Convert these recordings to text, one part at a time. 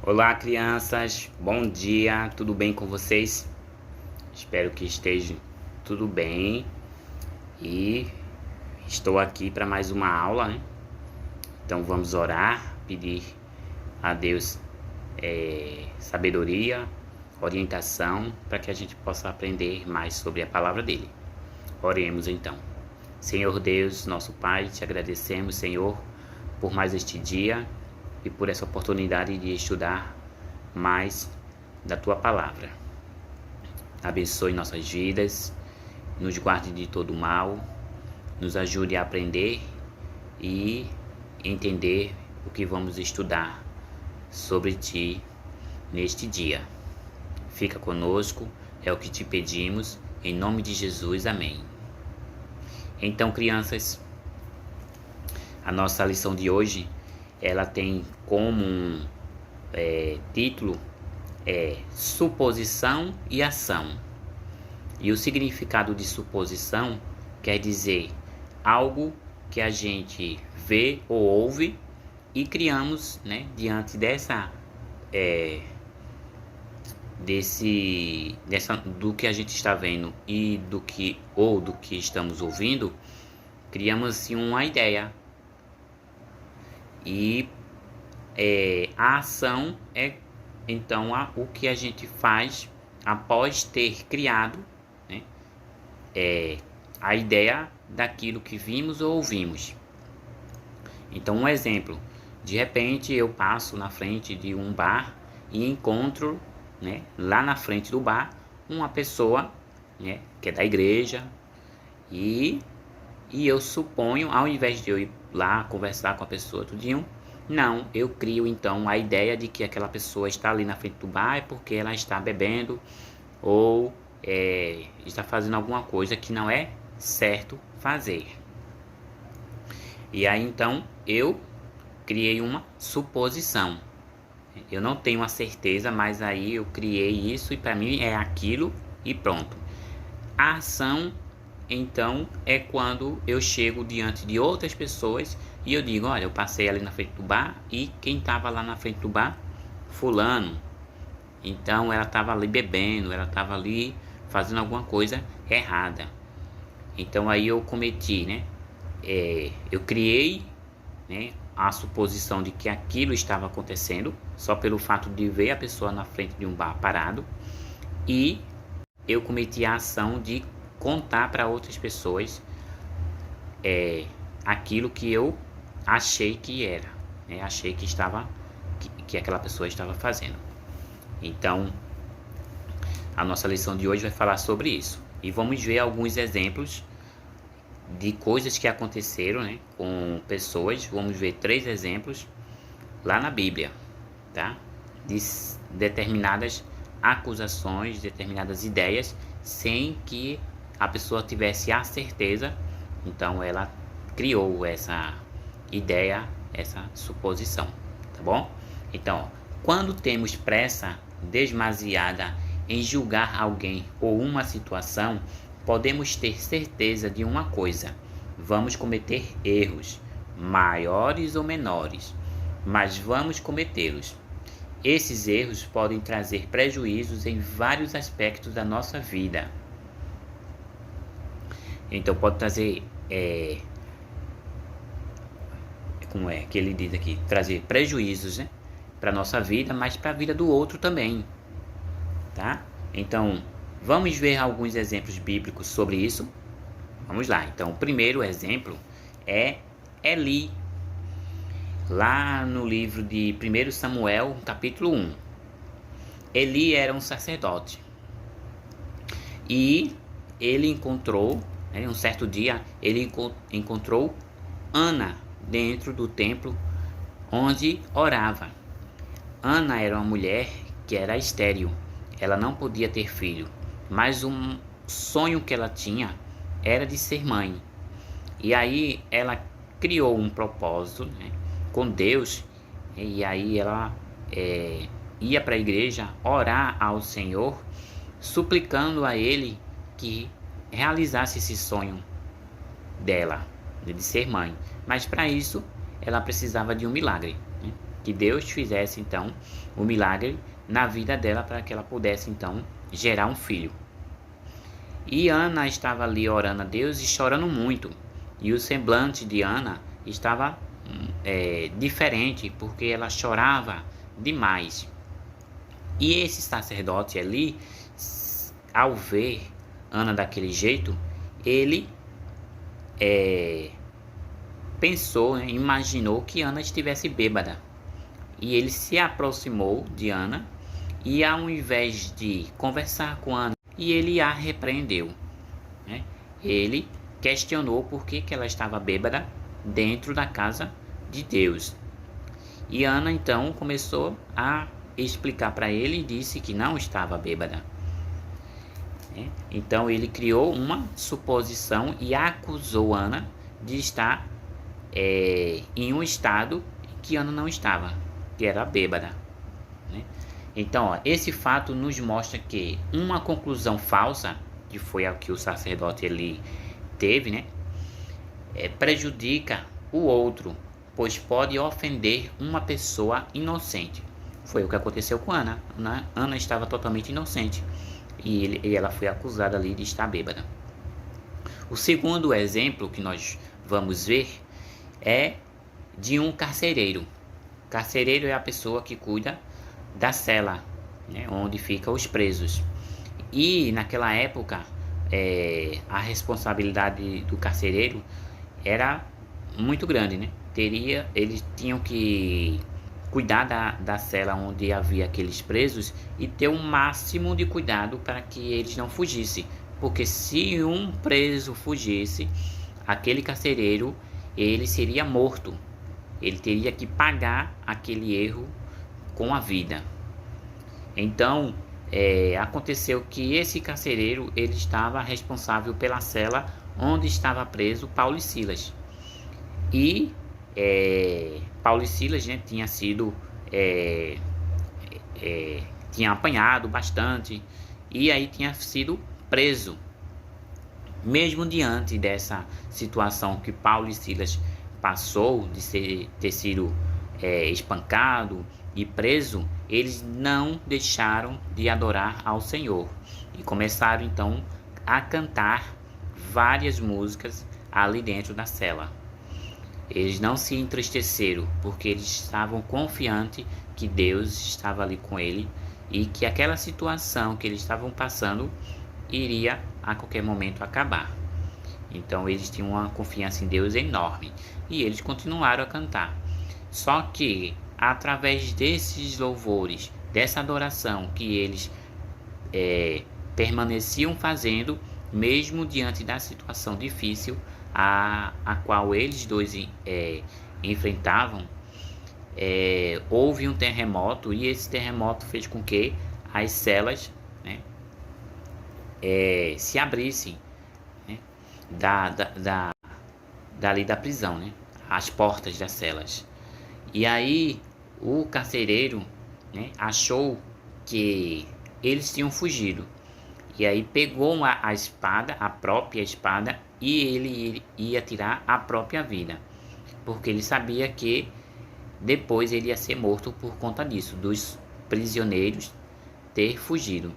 Olá, crianças, bom dia, tudo bem com vocês? Espero que esteja tudo bem e estou aqui para mais uma aula, né? Então vamos orar, pedir a Deus sabedoria, orientação para que a gente possa aprender mais sobre a palavra dele. Oremos então. Senhor Deus, nosso Pai, te agradecemos, Senhor, por mais este dia e por essa oportunidade de estudar mais da Tua Palavra. Abençoe nossas vidas, nos guarde de todo mal, nos ajude a aprender e entender o que vamos estudar sobre Ti neste dia. Fica conosco, é o que te pedimos, em nome de Jesus, amém. Então, crianças, a nossa lição de hoje, ela tem como título suposição e ação. E o significado de suposição quer dizer algo que a gente vê ou ouve e criamos, né, diante do que a gente está vendo e do que estamos ouvindo, criamos assim uma ideia. E a ação é então o que a gente faz após ter criado, né, a ideia daquilo que vimos ou ouvimos. Então, um exemplo: de repente eu passo na frente de um bar e encontro, né, lá na frente do bar uma pessoa, né, que é da igreja, e eu suponho, ao invés de eu ir lá conversar com a pessoa tudinho, não, eu crio então a ideia de que aquela pessoa está ali na frente do bar porque ela está bebendo ou está fazendo alguma coisa que não é certo fazer. E aí então eu criei uma suposição. Eu não tenho a certeza, mas aí eu criei isso e para mim é aquilo e pronto. A ação então é quando eu chego diante de outras pessoas e eu digo: olha, eu passei ali na frente do bar e quem estava lá na frente do bar? Fulano. Então ela estava ali bebendo, ela estava ali fazendo alguma coisa errada. Então aí eu cometi, né? Eu criei, né, a suposição de que aquilo estava acontecendo só pelo fato de ver a pessoa na frente de um bar parado, e eu cometi a ação de contar para outras pessoas aquilo que eu achei que era, né? Achei que aquela pessoa estava fazendo. Então, a nossa lição de hoje vai falar sobre isso. E vamos ver alguns exemplos de coisas que aconteceram, né, com pessoas. Vamos ver 3 exemplos lá na Bíblia, tá? De determinadas acusações, determinadas ideias, sem que a pessoa tivesse a certeza. Então ela criou essa ideia, essa suposição, tá bom? Então, quando temos pressa demasiada em julgar alguém ou uma situação, podemos ter certeza de uma coisa: vamos cometer erros, maiores ou menores, mas vamos cometê-los. Esses erros podem trazer prejuízos em vários aspectos da nossa vida. Então pode trazer, como é que ele diz aqui, trazer prejuízos, né, para nossa vida, mas para a vida do outro também, tá? Então vamos ver alguns exemplos bíblicos sobre isso. Vamos lá. Então, o primeiro exemplo é Eli, lá no livro de 1 Samuel, capítulo 1. Eli era um sacerdote e ele encontrou, um certo dia, ele encontrou Ana dentro do templo onde orava. Ana era uma mulher que era estéril, ela não podia ter filho, mas um sonho que ela tinha era de ser mãe. E aí ela criou um propósito, né, com Deus, e aí ela ia para a igreja orar ao Senhor, suplicando a Ele que realizasse esse sonho dela, de ser mãe. Mas para isso ela precisava de um milagre, né? que Deus fizesse então o milagre na vida dela para que ela pudesse então gerar um filho. E Ana estava ali orando a Deus e chorando muito. E o semblante de Ana estava diferente, porque ela chorava demais. E esse sacerdote ali, ao ver Ana daquele jeito, ele pensou, imaginou que Ana estivesse bêbada. E ele se aproximou de Ana e, ao invés de conversar com Ana, ele a repreendeu, né? Ele questionou por que ela estava bêbada dentro da casa de Deus. E Ana então começou a explicar para ele e disse que não estava bêbada. Então ele criou uma suposição e acusou Ana de estar em um estado que Ana não estava, que era bêbada, né? Então, esse fato nos mostra que uma conclusão falsa, que foi a que o sacerdote ele teve, né, prejudica o outro, pois pode ofender uma pessoa inocente. Foi o que aconteceu com Ana. Ana estava totalmente inocente e ela foi acusada ali de estar bêbada. O segundo exemplo que nós vamos ver é de um carcereiro. Carcereiro é a pessoa que cuida da cela, né, onde ficam os presos. E naquela época, a responsabilidade do carcereiro era muito grande, né? Eles tinham que cuidar da cela onde havia aqueles presos e ter o máximo de cuidado para que eles não fugissem. Porque se um preso fugisse, aquele carcereiro, ele seria morto. Ele teria que pagar aquele erro com a vida. Então, aconteceu que esse carcereiro, ele estava responsável pela cela onde estava preso Paulo e Silas. E Paulo e Silas, né, tinha apanhado bastante e aí tinha sido preso. Mesmo diante dessa situação que Paulo e Silas passou de ter sido espancado e preso, eles não deixaram de adorar ao Senhor e começaram então a cantar várias músicas ali dentro da cela. Eles não se entristeceram porque eles estavam confiantes que Deus estava ali com ele e que aquela situação que eles estavam passando iria a qualquer momento acabar. Então eles tinham uma confiança em Deus enorme e eles continuaram a cantar. Só que através desses louvores, dessa adoração que eles permaneciam fazendo, mesmo diante da situação difícil a qual eles dois enfrentavam, houve um terremoto e esse terremoto fez com que as celas, né, se abrissem, né, dali da prisão, né, as portas das celas. E aí o carcereiro, né, achou que eles tinham fugido. E aí pegou a espada, a própria espada, e ele ia tirar a própria vida. Porque ele sabia que depois ele ia ser morto por conta disso, dos prisioneiros ter fugido.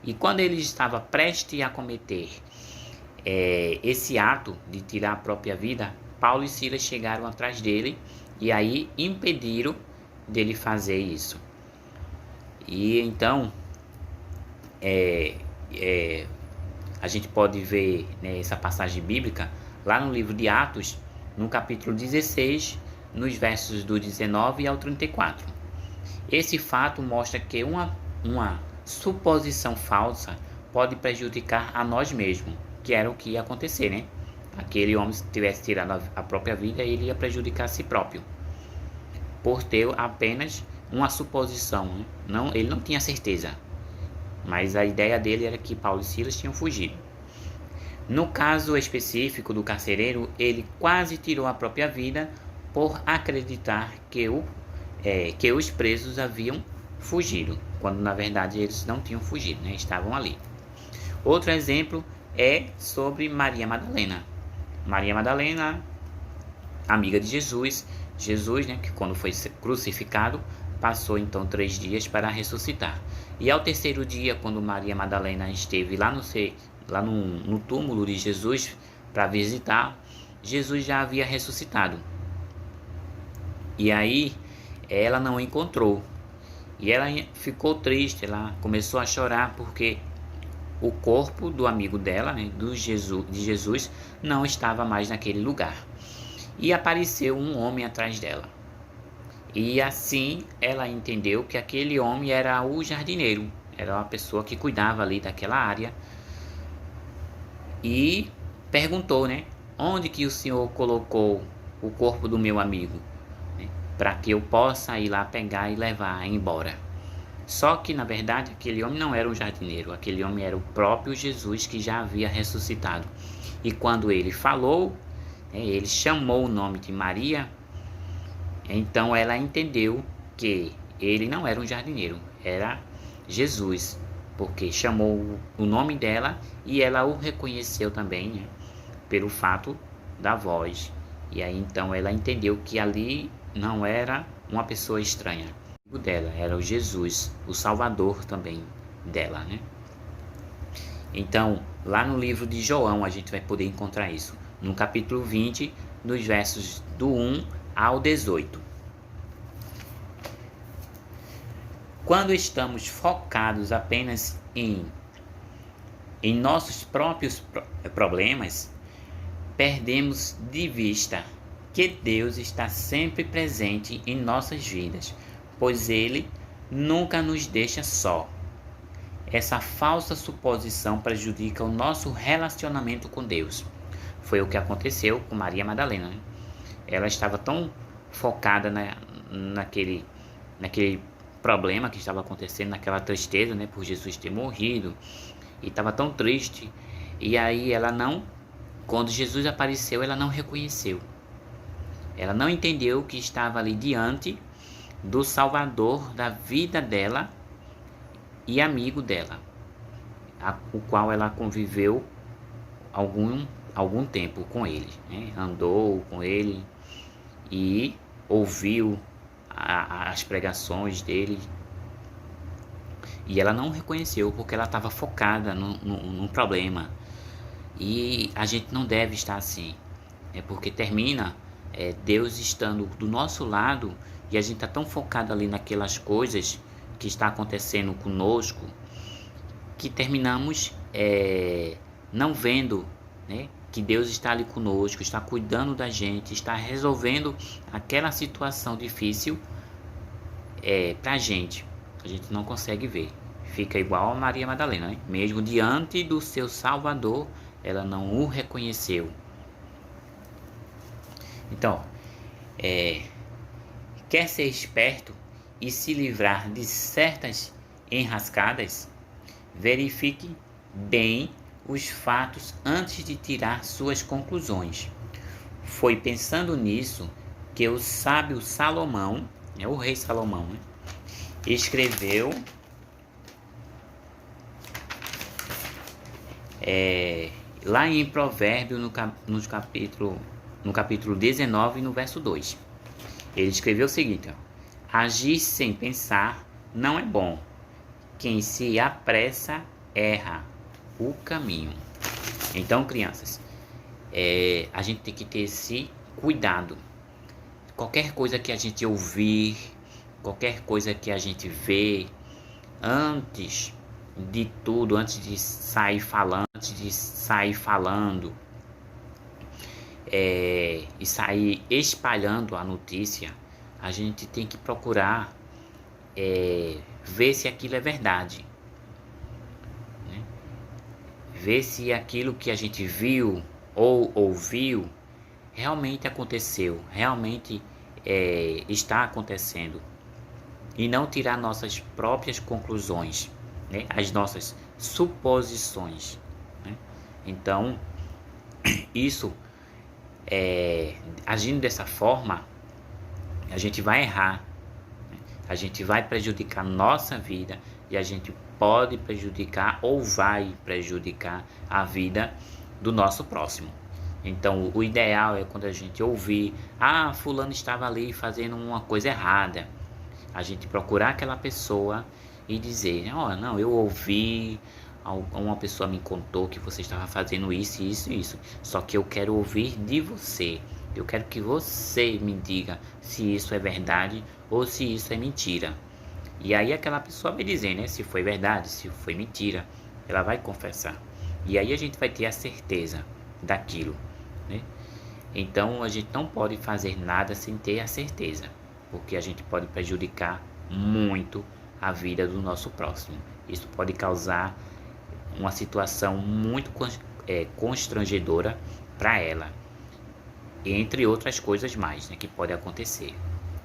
E quando ele estava prestes a cometer esse ato de tirar a própria vida, Paulo e Silas chegaram atrás dele e aí impediram dele fazer isso. E então a gente pode ver, né, essa passagem bíblica lá no livro de Atos, no capítulo 16, nos versos do 19 ao 34. Esse fato mostra que uma suposição falsa pode prejudicar a nós mesmos, que era o que ia acontecer, né? Aquele homem, se tivesse tirado a própria vida, ele ia prejudicar a si próprio, por ter apenas uma suposição, né? Ele não tinha certeza, mas a ideia dele era que Paulo e Silas tinham fugido. No caso específico do carcereiro, ele quase tirou a própria vida por acreditar que os presos haviam fugido, quando na verdade eles não tinham fugido, né? Estavam ali. Outro exemplo é sobre Maria Madalena. Maria Madalena, amiga de Jesus, Jesus, né, que quando foi crucificado, passou então 3 dias para ressuscitar. E ao terceiro dia, quando Maria Madalena esteve lá no túmulo de Jesus para visitar, Jesus já havia ressuscitado. E aí ela não encontrou. E ela ficou triste, ela começou a chorar porque o corpo do amigo dela, né, de Jesus, não estava mais naquele lugar. E apareceu um homem atrás dela. E assim ela entendeu que aquele homem era o jardineiro, era uma pessoa que cuidava ali daquela área. E perguntou, né, onde que o senhor colocou o corpo do meu amigo, né, para que eu possa ir lá pegar e levar embora. Só que, na verdade, aquele homem não era um jardineiro, aquele homem era o próprio Jesus que já havia ressuscitado. E quando ele falou, ele chamou o nome de Maria, então ela entendeu que ele não era um jardineiro, era Jesus, porque chamou o nome dela e ela o reconheceu também, né, pelo fato da voz. E aí então ela entendeu que ali não era uma pessoa estranha dela, era o Jesus, o Salvador também dela, né? Então, lá no livro de João a gente vai poder encontrar isso, no capítulo 20, dos versos do 1 ao 18. Quando estamos focados apenas em nossos próprios problemas, perdemos de vista que Deus está sempre presente em nossas vidas, pois Ele nunca nos deixa só. Essa falsa suposição prejudica o nosso relacionamento com Deus. Foi o que aconteceu com Maria Madalena, né? Ela estava tão focada naquele problema que estava acontecendo, naquela tristeza, né, por Jesus ter morrido, e estava tão triste. E aí quando Jesus apareceu, ela não reconheceu. Ela não entendeu que estava ali diante do Salvador da vida dela e amigo dela, o qual ela conviveu algum tempo com ele, né? Andou com ele e ouviu as pregações dele. E ela não reconheceu porque ela estava focada num problema. E a gente não deve estar assim, porque termina Deus estando do nosso lado e a gente está tão focado ali naquelas coisas que está acontecendo conosco que terminamos não vendo, né, que Deus está ali conosco, está cuidando da gente, está resolvendo aquela situação difícil para a gente não consegue ver. Fica igual a Maria Madalena, né? Mesmo diante do seu Salvador, ela não o reconheceu. Então, quer ser esperto e se livrar de certas enrascadas? Verifique bem os fatos antes de tirar suas conclusões. Foi pensando nisso que o sábio Salomão, o rei Salomão, né, escreveu lá em Provérbios no capítulo 19, no verso 2. Ele escreveu o seguinte: agir sem pensar não é bom. Quem se apressa erra o caminho. Então, crianças, a gente tem que ter esse cuidado. Qualquer coisa que a gente ouvir, qualquer coisa que a gente vê, antes de tudo, antes de sair falando e sair espalhando a notícia, a gente tem que procurar ver se aquilo é verdade, né? Ver se aquilo que a gente viu ou ouviu realmente aconteceu, realmente está acontecendo, e não tirar nossas próprias conclusões, né? As nossas suposições, né? Então, isso, agindo dessa forma, a gente vai errar, né? A gente vai prejudicar nossa vida e a gente pode prejudicar ou vai prejudicar a vida do nosso próximo. Então, o ideal é quando a gente ouvir, fulano estava ali fazendo uma coisa errada, a gente procurar aquela pessoa e dizer, não, eu ouvi, uma pessoa me contou que você estava fazendo isso, isso, isso, só que eu quero ouvir de você, eu quero que você me diga se isso é verdade ou se isso é mentira. E aí aquela pessoa vai dizer, né, se foi verdade, se foi mentira, ela vai confessar. E aí a gente vai ter a certeza daquilo, né? Então a gente não pode fazer nada sem ter a certeza, porque a gente pode prejudicar muito a vida do nosso próximo. Isso pode causar uma situação muito constrangedora para ela, entre outras coisas mais, né, que pode acontecer,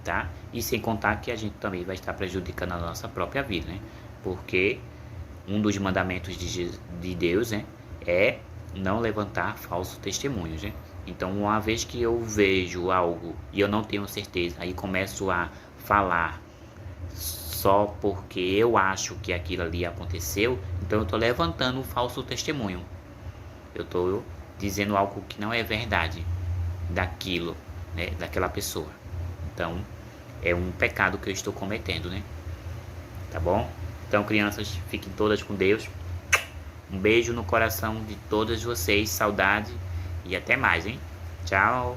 tá? E sem contar que a gente também vai estar prejudicando a nossa própria vida, né? Porque um dos mandamentos de Deus, né, é não levantar falsos testemunhos, né? Então, uma vez que eu vejo algo e eu não tenho certeza, aí começo a falar só porque eu acho que aquilo ali aconteceu, então eu estou levantando um falso testemunho. Eu estou dizendo algo que não é verdade daquilo, né, daquela pessoa. Então, é um pecado que eu estou cometendo, né? Tá bom? Então, crianças, fiquem todas com Deus. Um beijo no coração de todas vocês, saudade e até mais, hein? Tchau!